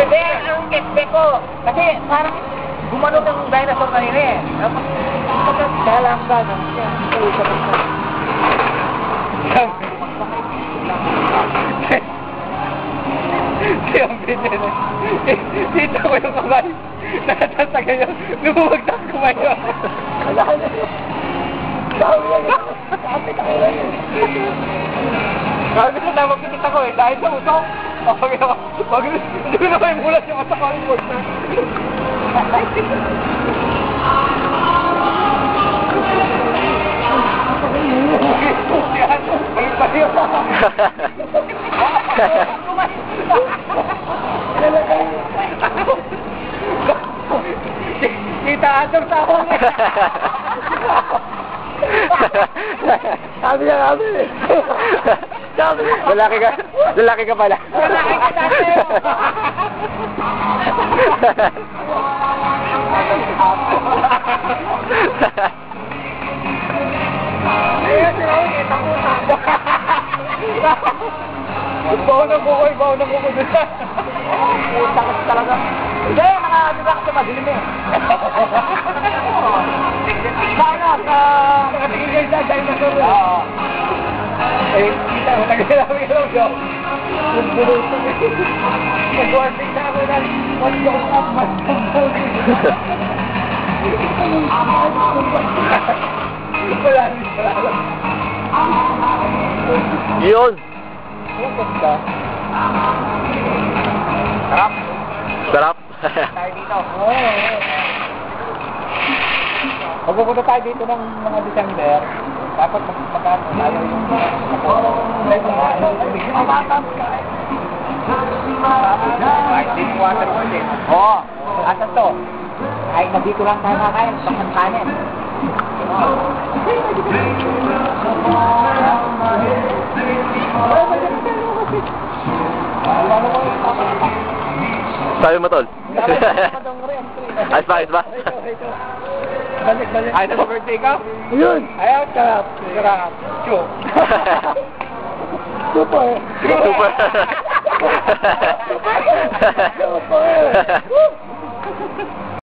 Hindi, ang kesbe ko. Kasi parang gumanog ang dinosaur kanina eh. Kaya lang ka. Dito ko yung kamay. Nakatataga yun. Lumumagsak kamay yun. Wala ka na yun. Kapit ako lang yun. Sabi ko na magkikita ko eh. Dahil sa usok. Sabi ko, hindi ko na kayo mulat yung asak ko yung voice na. Kita Adong sa ako niya. Sabi niya kami. Sabi niya. Lalaki ka pala. Lalaki ka dati. Ayun, sila ko, kita ko Bawa ng buko, bawa ng buko doon. takot talaga. Hindi, nakadiba ka sa madilim eh. Sana, Nakatingin kayo sa dinosaur. Oo. Eh, kita mo, naglalawin ka lang siya. Nag-warning na ako na, what's going up, what's going Wala rin, wala lang. Yun. Ang ganda. Sarap. Sarap. Tayo dito. Pag pupunta tayo dito ng mga December, dapat magkano tayo yung waterfall eh. Oo. Asan to? Ay, nandito lang tayo kakain. Bakang kanin. Sabi mo, tol. Ayos ba, ayos ba? Balik. Ay, sa birthday ka? Yun. Ayaw, sarap. Sarap. Chuk. Super. Super. Super.